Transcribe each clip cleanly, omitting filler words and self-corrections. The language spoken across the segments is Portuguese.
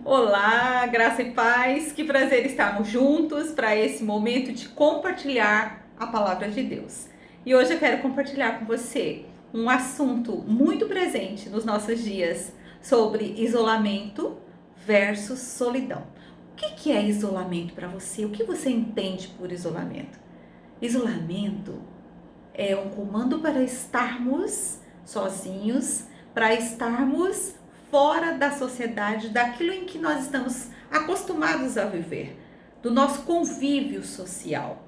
Olá, graça e paz, que prazer estarmos juntos para esse momento de compartilhar a palavra de Deus. E hoje eu quero compartilhar com você um assunto muito presente nos nossos dias sobre isolamento versus solidão. O que é isolamento para você? O que você entende por isolamento? Isolamento é um comando para estarmos sozinhos, para estarmos fora da sociedade, daquilo em que nós estamos acostumados a viver, do nosso convívio social.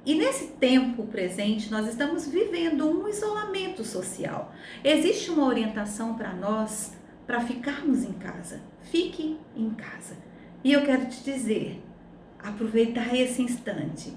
E nesse tempo presente, nós estamos vivendo um isolamento social. Existe uma orientação para nós para ficarmos em casa. Fique em casa. E eu quero te dizer, aproveitar esse instante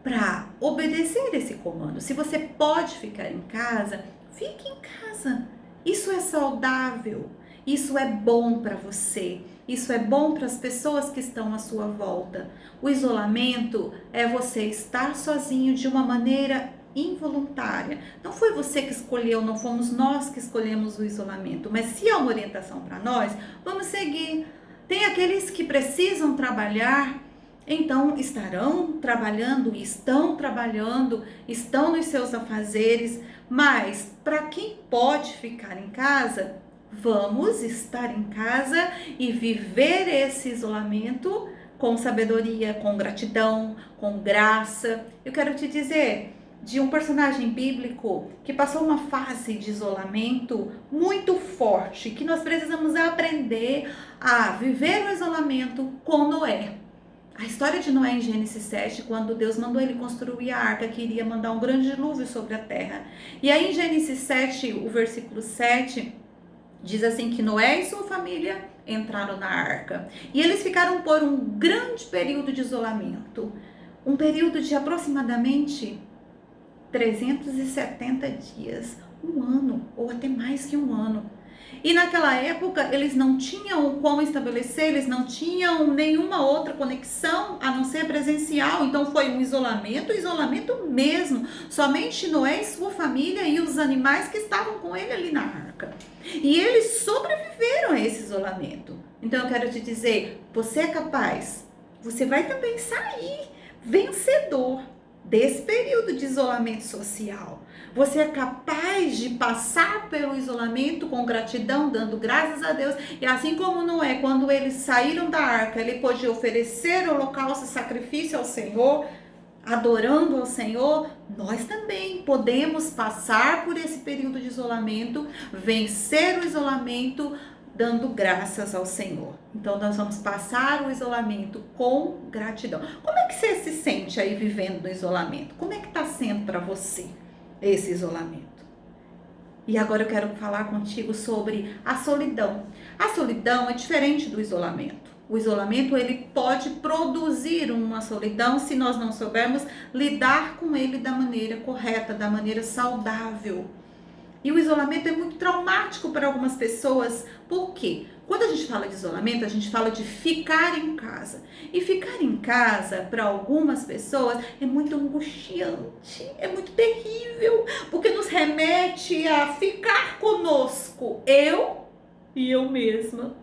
para obedecer esse comando. Se você pode ficar em casa, fique em casa. Isso é saudável. Isso é bom para você. Isso é bom para as pessoas que estão à sua volta. O isolamento é você estar sozinho de uma maneira involuntária. Não foi você que escolheu, não fomos nós que escolhemos o isolamento. Mas se há uma orientação para nós, vamos seguir. Tem aqueles que precisam trabalhar, então estarão trabalhando, estão nos seus afazeres, mas para quem pode ficar em casa, vamos estar em casa e viver esse isolamento com sabedoria, com gratidão, com graça. Eu quero te dizer de um personagem bíblico que passou uma fase de isolamento muito forte, que nós precisamos aprender a viver o isolamento com Noé. A história de Noé em Gênesis 7, quando Deus mandou ele construir a arca, que iria mandar um grande dilúvio sobre a terra. E aí em Gênesis 7, o versículo 7, diz assim que Noé e sua família entraram na arca. E eles ficaram por um grande período de isolamento. Um período de aproximadamente 370 dias, um ano, ou até mais que um ano. E naquela época eles não tinham como estabelecer, eles não tinham nenhuma outra conexão a não ser presencial. Então foi um isolamento mesmo. Somente Noé e sua família e os animais que estavam com ele ali na arca. E eles sobreviveram a esse isolamento. Então eu quero te dizer, você é capaz, você vai também sair vencedor desse período de isolamento social. Você é capaz de passar pelo isolamento com gratidão, dando graças a Deus. E assim como Noé, quando eles saíram da arca, ele pôde oferecer holocausto e sacrifício ao Senhor, adorando ao Senhor, nós também podemos passar por esse período de isolamento, vencer o isolamento, dando graças ao Senhor. Então nós vamos passar o isolamento com gratidão. Como é que você se sente aí vivendo no isolamento? Como é que está sendo para você esse isolamento? E agora eu quero falar contigo sobre a solidão. A solidão é diferente do isolamento. O isolamento ele pode produzir uma solidão se nós não soubermos lidar com ele da maneira correta, da maneira saudável. E o isolamento é muito traumático para algumas pessoas. Por quê? Quando a gente fala de isolamento, a gente fala de ficar em casa. E ficar em casa, para algumas pessoas, é muito angustiante, é muito terrível, porque nos remete a ficar conosco, eu e eu mesma.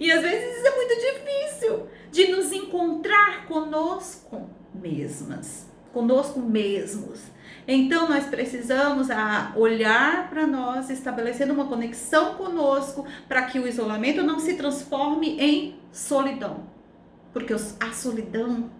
E às vezes isso é muito difícil, de nos encontrar conosco mesmas, conosco mesmos. Então nós precisamos olhar para nós, estabelecendo uma conexão conosco, para que o isolamento não se transforme em solidão. Porque a solidão,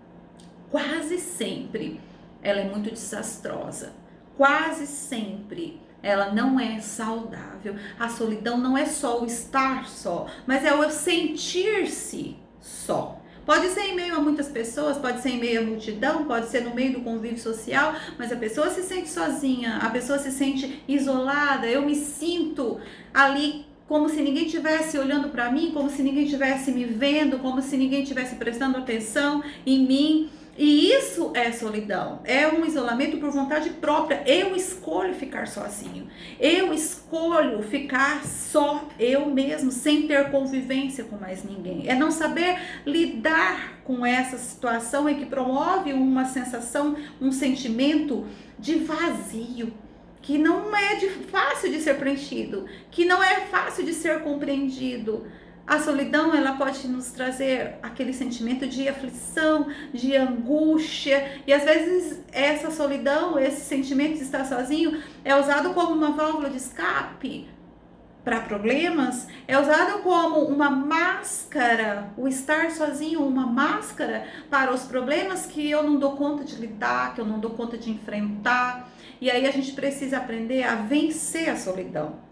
quase sempre, ela é muito desastrosa. Quase sempre ela não é saudável. A solidão não é só o estar só, mas é o sentir-se só. Pode ser em meio a muitas pessoas, pode ser em meio à multidão, pode ser no meio do convívio social, mas a pessoa se sente sozinha, a pessoa se sente isolada. Eu me sinto ali como se ninguém estivesse olhando para mim, como se ninguém estivesse me vendo, como se ninguém estivesse prestando atenção em mim. E isso é solidão, é um isolamento por vontade própria. Eu escolho ficar sozinho, eu escolho ficar só eu mesmo, sem ter convivência com mais ninguém. É não saber lidar com essa situação e que promove uma sensação, um sentimento de vazio, que não é fácil de ser preenchido, que não é fácil de ser compreendido. A solidão, ela pode nos trazer aquele sentimento de aflição, de angústia, e às vezes essa solidão, esse sentimento de estar sozinho, é usado como uma válvula de escape para problemas, é usado como uma máscara, o estar sozinho, uma máscara para os problemas que eu não dou conta de lidar, que eu não dou conta de enfrentar. E aí a gente precisa aprender a vencer a solidão.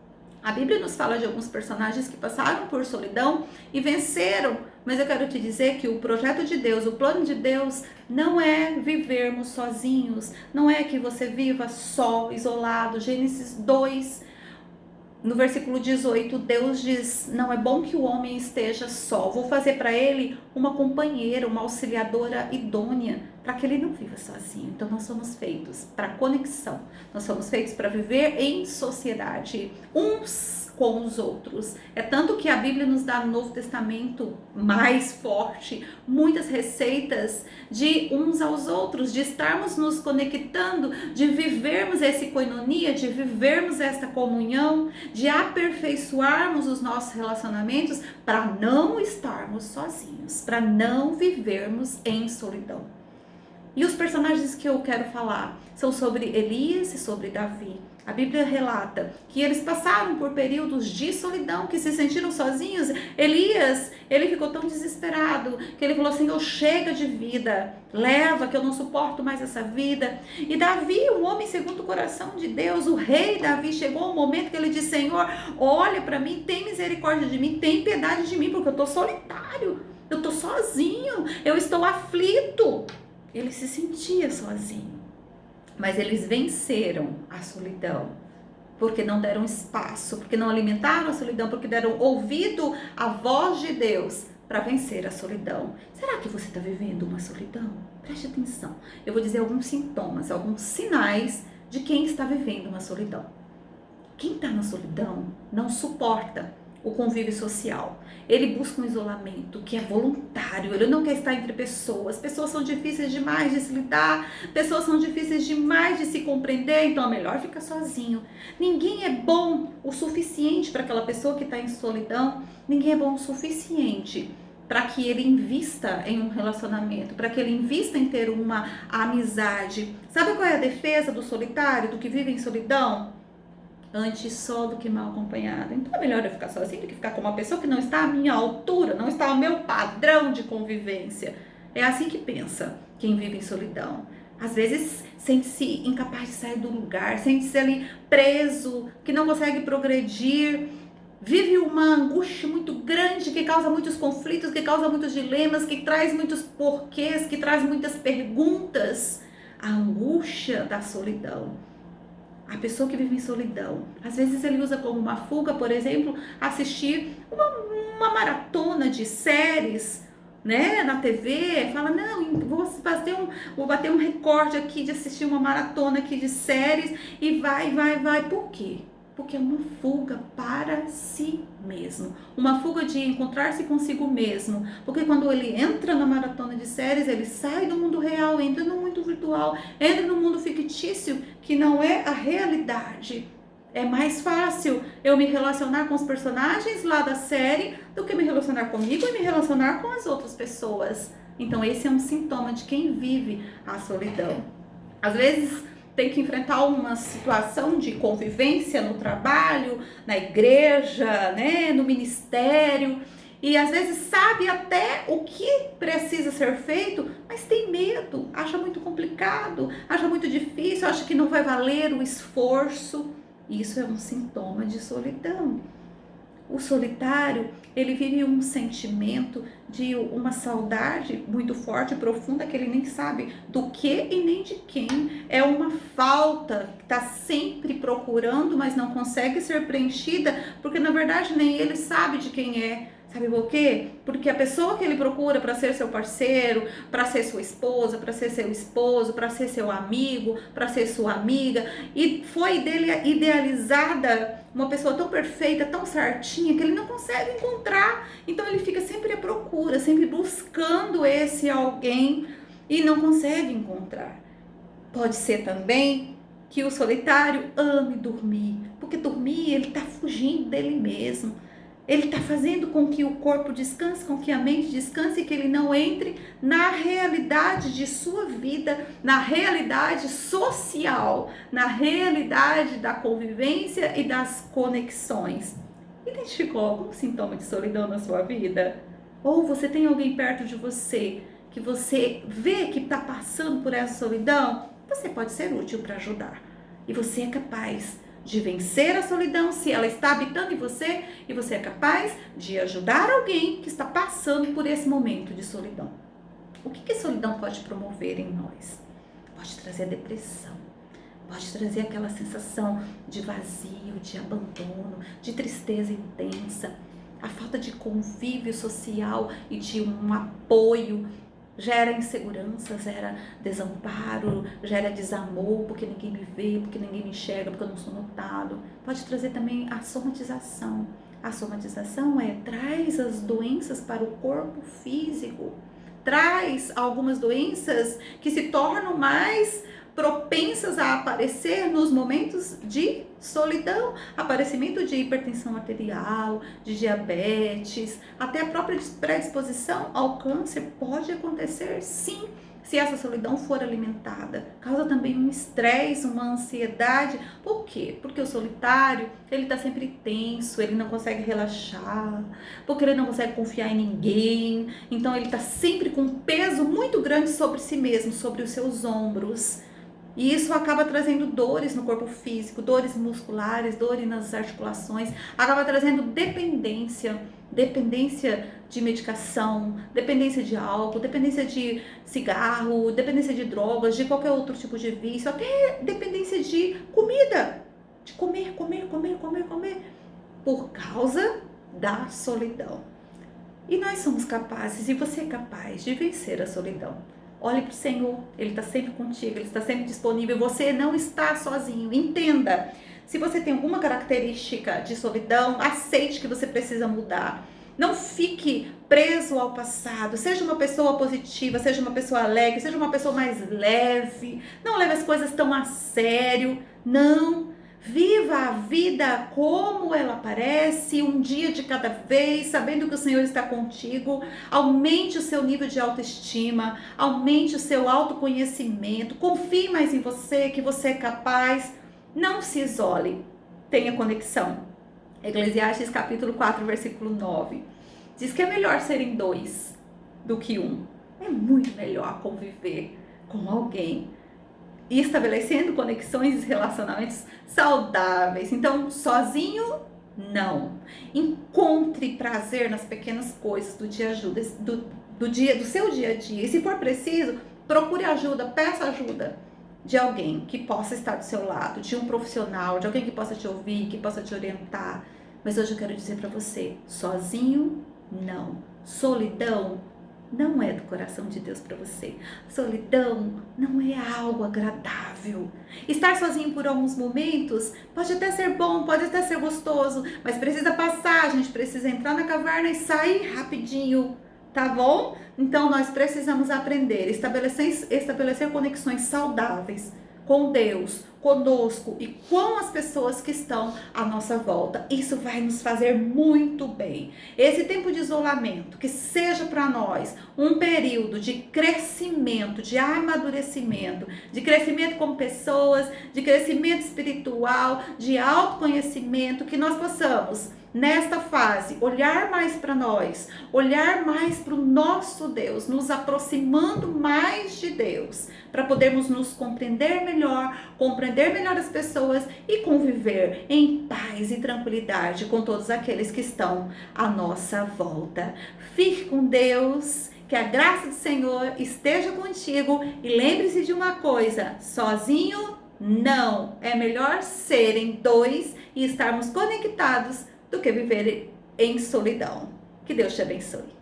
A Bíblia nos fala de alguns personagens que passaram por solidão e venceram, mas eu quero te dizer que o projeto de Deus, o plano de Deus, não é vivermos sozinhos, não é que você viva só, isolado. Gênesis 2, no versículo 18, Deus diz: não é bom que o homem esteja só, vou fazer para ele uma companheira, uma auxiliadora idônea, para que ele não viva sozinho. Então nós somos feitos para conexão, nós somos feitos para viver em sociedade, uns com os outros. É tanto que a Bíblia nos dá no Novo Testamento mais forte, muitas receitas de uns aos outros, de estarmos nos conectando, de vivermos essa koinonia, de vivermos esta comunhão, de aperfeiçoarmos os nossos relacionamentos para não estarmos sozinhos, para não vivermos em solidão. E os personagens que eu quero falar são sobre Elias e sobre Davi. A Bíblia relata que eles passaram por períodos de solidão, que se sentiram sozinhos. Elias, ele ficou tão desesperado que ele falou: Senhor, chega de vida, leva, que eu não suporto mais essa vida. E Davi, um homem segundo o coração de Deus, o rei Davi, chegou um momento que ele disse: Senhor, olha para mim, tem misericórdia de mim, tem piedade de mim, porque eu estou solitário, eu estou sozinho, eu estou aflito. Ele se sentia sozinho. Mas eles venceram a solidão, porque não deram espaço, porque não alimentaram a solidão, porque deram ouvido à voz de Deus para vencer a solidão. Será que você está vivendo uma solidão? Preste atenção. Eu vou dizer alguns sintomas, alguns sinais de quem está vivendo uma solidão. Quem está na solidão não suporta o convívio social. Ele busca um isolamento que é voluntário, ele não quer estar entre pessoas. Pessoas são difíceis demais de se lidar, pessoas são difíceis demais de se compreender, então é melhor ficar sozinho. Ninguém é bom o suficiente para aquela pessoa que está em solidão, ninguém é bom o suficiente para que ele invista em um relacionamento, para que ele invista em ter uma amizade. Sabe qual é a defesa do solitário, do que vive em solidão? Antes só do que mal acompanhada. Então é melhor eu ficar sozinho do que ficar com uma pessoa que não está à minha altura, não está ao meu padrão de convivência. É assim que pensa quem vive em solidão. Às vezes sente-se incapaz de sair do lugar, sente-se ali preso, que não consegue progredir, vive uma angústia muito grande que causa muitos conflitos, que causa muitos dilemas, que traz muitos porquês, que traz muitas perguntas. A angústia da solidão. A pessoa que vive em solidão, às vezes ele usa como uma fuga, por exemplo, assistir uma maratona de séries, né, na TV, fala: não, vou bater um recorde aqui de assistir uma maratona aqui de séries, e vai. Por quê? Porque é uma fuga para si mesmo, uma fuga de encontrar-se consigo mesmo, porque quando ele entra na maratona de séries, ele sai do mundo real, entra no mundo virtual, entra no mundo fictício, que não é a realidade. É mais fácil eu me relacionar com os personagens lá da série do que me relacionar comigo e me relacionar com as outras pessoas. Então esse é um sintoma de quem vive a solidão. Às vezes tem que enfrentar uma situação de convivência no trabalho, na igreja, né, no ministério, e às vezes sabe até o que precisa ser feito, mas tem medo, acha muito complicado, acha muito difícil, acha que não vai valer o esforço. Isso é um sintoma de solidão. O solitário, ele vive um sentimento de uma saudade muito forte, profunda, que ele nem sabe do que e nem de quem. É uma falta que está sempre procurando, mas não consegue ser preenchida, porque na verdade nem ele sabe de quem é. Sabe por quê? Porque a pessoa que ele procura para ser seu parceiro, para ser sua esposa, para ser seu esposo, para ser seu amigo, para ser sua amiga, e foi dele idealizada uma pessoa tão perfeita, tão certinha, que ele não consegue encontrar. Então ele fica sempre à procura, sempre buscando esse alguém e não consegue encontrar. Pode ser também que o solitário ame dormir, porque dormir ele está fugindo dele mesmo. Ele está fazendo com que o corpo descanse, com que a mente descanse e que ele não entre na realidade de sua vida, na realidade social, na realidade da convivência e das conexões. Identificou algum sintoma de solidão na sua vida? Ou você tem alguém perto de você que você vê que está passando por essa solidão? Você pode ser útil para ajudar. E você é capaz de vencer a solidão se ela está habitando em você, e você é capaz de ajudar alguém que está passando por esse momento de solidão. O que a solidão pode promover em nós? Pode trazer depressão, pode trazer aquela sensação de vazio, de abandono, de tristeza intensa, a falta de convívio social e de um apoio. Gera insegurança, gera desamparo, gera desamor, porque ninguém me vê, porque ninguém me enxerga, porque eu não sou notado. Pode trazer também a somatização. A somatização traz as doenças para o corpo físico, traz algumas doenças que se tornam mais propensas a aparecer nos momentos de solidão, aparecimento de hipertensão arterial, de diabetes, até a própria predisposição ao câncer pode acontecer sim, se essa solidão for alimentada. Causa também um estresse, uma ansiedade. Por quê? Porque o solitário, ele está sempre tenso, ele não consegue relaxar, porque ele não consegue confiar em ninguém, então ele está sempre com um peso muito grande sobre si mesmo, sobre os seus ombros. E isso acaba trazendo dores no corpo físico, dores musculares, dores nas articulações, acaba trazendo dependência de medicação, dependência de álcool, dependência de cigarro, dependência de drogas, de qualquer outro tipo de vício, até dependência de comida, de comer, por causa da solidão. E nós somos capazes, e você é capaz de vencer a solidão. Olhe para o Senhor, Ele está sempre contigo, Ele está sempre disponível, você não está sozinho. Entenda, se você tem alguma característica de solidão, aceite que você precisa mudar. Não fique preso ao passado, seja uma pessoa positiva, seja uma pessoa alegre, seja uma pessoa mais leve, não leve as coisas tão a sério, não. Viva a vida como ela parece, um dia de cada vez, sabendo que o Senhor está contigo. Aumente o seu nível de autoestima, aumente o seu autoconhecimento, confie mais em você, que você é capaz. Não se isole, tenha conexão. Eclesiastes capítulo 4, versículo 9. Diz que é melhor serem dois do que um. É muito melhor conviver com alguém e estabelecendo conexões e relacionamentos saudáveis. Então, sozinho, não. Encontre prazer nas pequenas coisas do do seu dia a dia. E se for preciso, procure ajuda, peça ajuda de alguém que possa estar do seu lado, de um profissional, de alguém que possa te ouvir, que possa te orientar. Mas hoje eu quero dizer para você, sozinho, não. Solidão não é do coração de Deus para você. Solidão não é algo agradável. Estar sozinho por alguns momentos pode até ser bom, pode até ser gostoso, mas precisa passar, a gente precisa entrar na caverna e sair rapidinho, tá bom? Então nós precisamos aprender, estabelecer conexões saudáveis com Deus, conosco e com as pessoas que estão à nossa volta. Isso vai nos fazer muito bem. Esse tempo de isolamento, que seja para nós um período de crescimento, de amadurecimento, de crescimento como pessoas, de crescimento espiritual, de autoconhecimento, que nós possamos nesta fase, olhar mais para nós, olhar mais para o nosso Deus, nos aproximando mais de Deus, para podermos nos compreender melhor as pessoas e conviver em paz e tranquilidade com todos aqueles que estão à nossa volta. Fique com Deus, que a graça do Senhor esteja contigo e lembre-se de uma coisa, sozinho não, é melhor serem dois e estarmos conectados do que viver em solidão. Que Deus te abençoe.